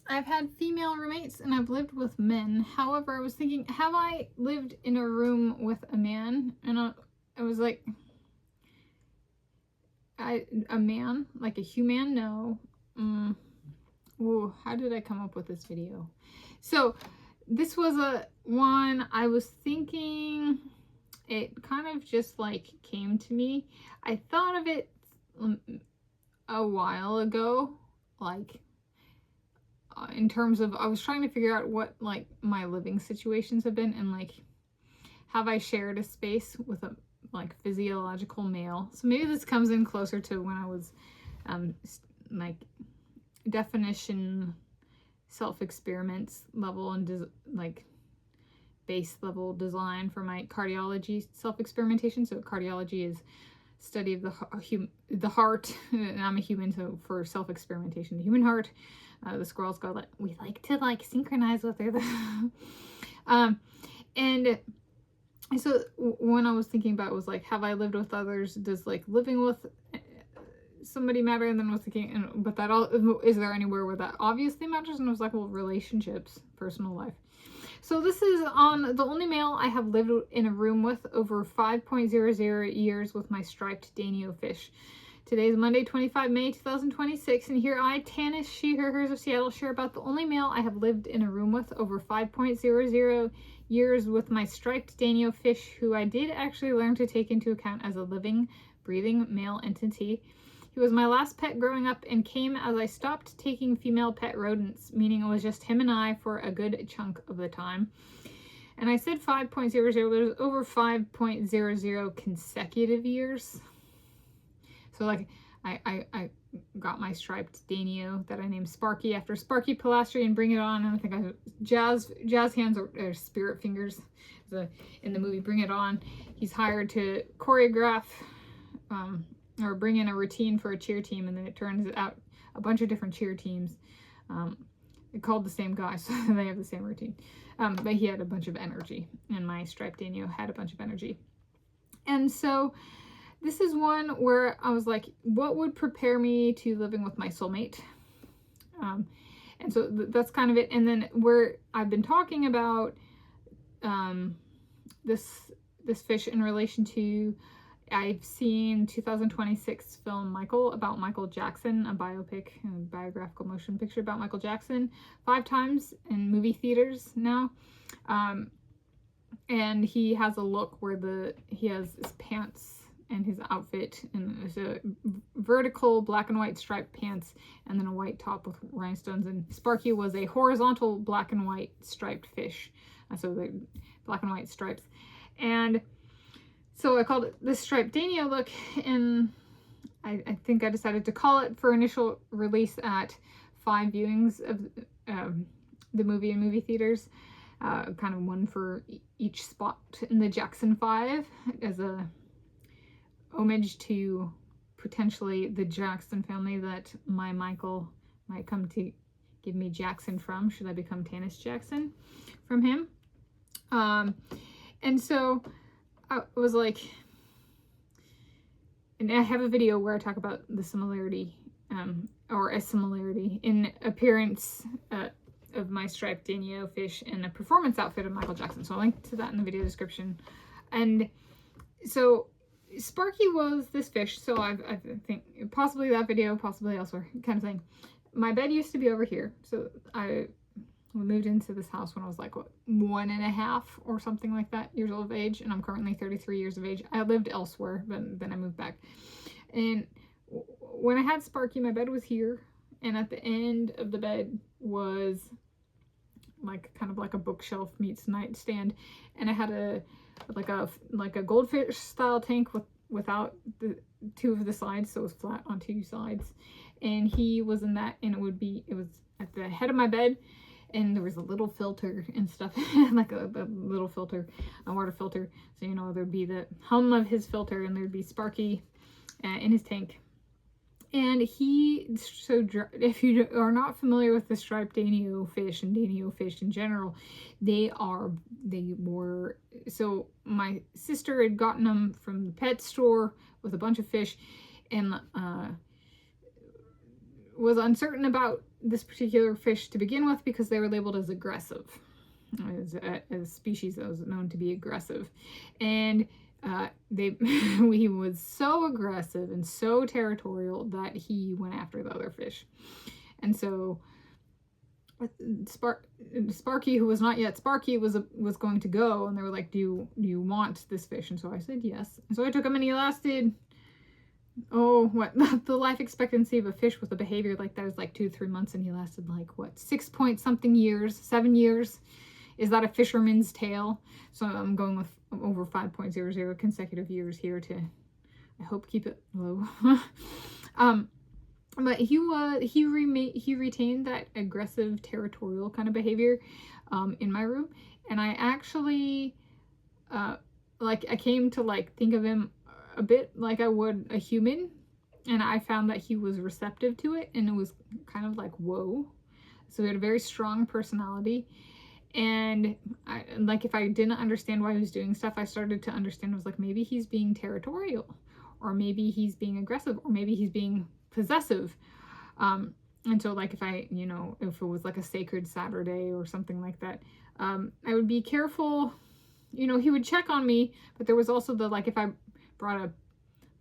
I've had female roommates and I've lived with men. However, I was thinking, have I lived in a room with a man? And I was like, a man, like a human? No. Ooh, how did I come up with this video? So this was a one I was thinking, it kind of just like came to me. I thought of it a while ago, like in terms of, I was trying to figure out what like my living situations have been, and like, have I shared a space with a like physiological male? So maybe this comes in closer to when I was like definition self-experiments level and like base level design for my cardiology self-experimentation. So cardiology is study of the heart, and I'm a human, so for self-experimentation, the human heart. The squirrels go like, we like to like synchronize with her. And so when I was thinking about it was like, have I lived with others? Does like living with somebody matter? And then I was thinking, but that all, is there anywhere where that obviously matters? And I was like, well, relationships, personal life. So this is on the only male I have lived in a room with over 5.00 years with my striped Danio fish. Today is Monday, 25 May 2026, and here I, Tanis, she, her, hers of Seattle, share about the only male I have lived in a room with over 5.00 years with my striped Danio fish, who I did actually learn to take into account as a living, breathing male entity. He was my last pet growing up and came as I stopped taking female pet rodents, meaning it was just him and I for a good chunk of the time. And I said 5.00, there's over 5.00 consecutive years. So like I got my striped Danio that I named Sparky after Sparky Pilastri and Bring It On. And I think I jazz hands or spirit fingers in the movie Bring It On. He's hired to choreograph or bring in a routine for a cheer team, and then it turns out a bunch of different cheer teams called the same guy, so they have the same routine. But he had a bunch of energy, and my striped Danio had a bunch of energy. And so this is one where I was like, what would prepare me to living with my soulmate? And so that's kind of it. And then where I've been talking about this fish in relation to, I've seen 2026 film Michael about Michael Jackson, a biopic, a biographical motion picture about Michael Jackson, 5 times in movie theaters now. And he has a look where he has his pants and his outfit, and it's a vertical black and white striped pants and then a white top with rhinestones, and Sparky was a horizontal black and white striped fish, so the black and white stripes. And so I called it the striped Danio look, and I think I decided to call it for initial release at 5 viewings of the movie in movie theaters, kind of one for each spot in the Jackson 5 as a homage to potentially the Jackson family that my Michael might come to give me Jackson from, should I become Tanis Jackson from him. And so I was like, and I have a video where I talk about the similarity, or a similarity in appearance of my striped Danio fish and a performance outfit of Michael Jackson. So I'll link to that in the video description. And so Sparky was this fish, so I think possibly that video, possibly elsewhere, kind of thing. My bed used to be over here, so we moved into this house when I was like, what, 1.5 or something like that years old of age, and I'm currently 33 years of age. I lived elsewhere, but then I moved back. And when I had Sparky, my bed was here, and at the end of the bed was like kind of like a bookshelf meets nightstand, and I had a goldfish style tank without the 2 of the sides, so it was flat on 2 sides, and he was in that, and it was at the head of my bed, and there was a little filter and stuff, like a little filter, a water filter, so you know, there'd be the hum of his filter, and there'd be Sparky in his tank. And if you are not familiar with the striped Danio fish and Danio fish in general, so my sister had gotten them from the pet store with a bunch of fish, and was uncertain about this particular fish to begin with because they were labeled as aggressive, as a species that was known to be aggressive. And he was so aggressive and so territorial that he went after the other fish. And so Sparky, who was not yet Sparky, was going to go, and they were like, do you want this fish? And so I said yes. And so I took him, and he lasted, the life expectancy of a fish with a behavior like that is like 2-3 months, and he lasted like 6 point something years, 7 years. Is that a fisherman's tale? So I'm going with over 5.00 consecutive years here to, I hope, keep it low. But he retained that aggressive, territorial kind of behavior in my room, and I actually I came to think of him a bit like I would a human, and I found that he was receptive to it, and it was kind of like, whoa. So he had a very strong personality, and if I didn't understand why he was doing stuff, I started to understand. I was like, maybe he's being territorial, or maybe he's being aggressive, or maybe he's being possessive. And so if I, if it was like a sacred Saturday or something like that, I would be careful. He would check on me, but there was also if I brought up,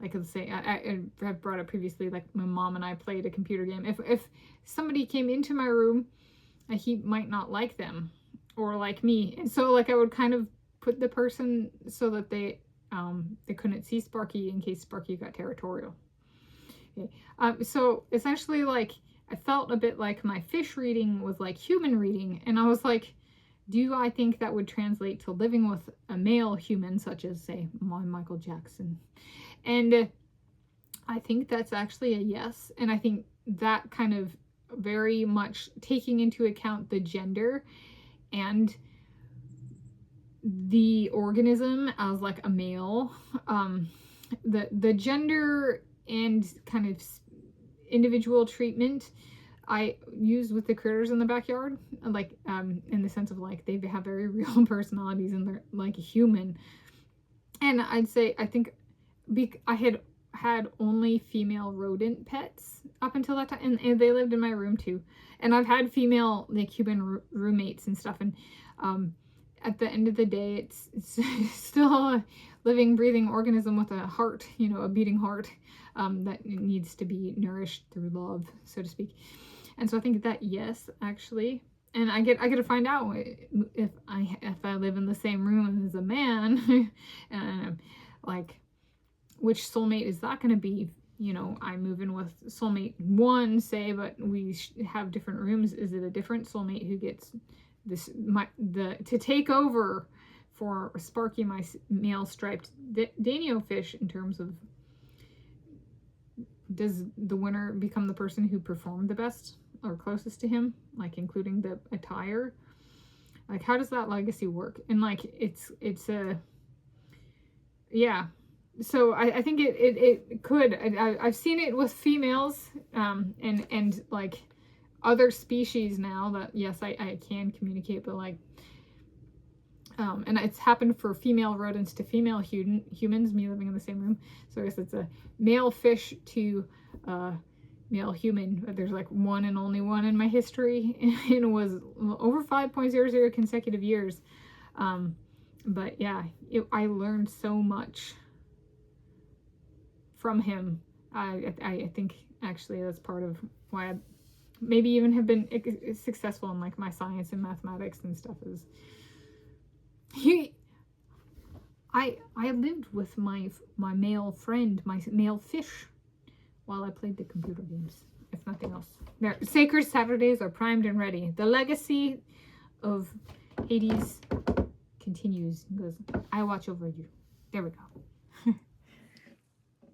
let's say I have brought up previously, my mom and I played a computer game. If somebody came into my room, he might not like them or like me, and so I would kind of put the person so that they couldn't see Sparky in case Sparky got territorial. Okay. So essentially, I felt a bit like my fish reading was like human reading, and I was like, do I think that would translate to living with a male human, such as, say, Michael Jackson? And I think that's actually a yes, and I think that kind of very much taking into account the gender and the organism as a male, the gender and kind of individual treatment I use with the critters in the backyard, in the sense of they have very real personalities and they're like a human. And I'd say I think I had only female rodent pets up until that time, and they lived in my room too. And I've had female human roommates and stuff, and at the end of the day, it's still a living, breathing organism with a heart, a beating heart, that needs to be nourished through love, so to speak. And so I think that, yes, actually, and I get to find out if I live in the same room as a man, and which soulmate is that going to be? I move in with soulmate 1, say, but we have different rooms. Is it a different soulmate who gets to take over for Sparky, my male striped Danio fish, in terms of, does the winner become the person who performed the best or closest to him, including the attire? How does that legacy work? And it's a, yeah. So I think it could. I've seen it with females, and other species now that, yes, I can communicate, but and it's happened for female rodents to female humans, me living in the same room. So I guess it's a male fish to male human. There's one and only one in my history, and it was over 5.00 consecutive years. But yeah, I learned so much from him. I think actually that's part of why I maybe even have been successful in my science and mathematics and stuff. Is I lived with my male friend, my male fish, while I played the computer games, if nothing else. Their sacred Saturdays are primed and ready. The legacy of Hades continues. He goes, I watch over you. There we go.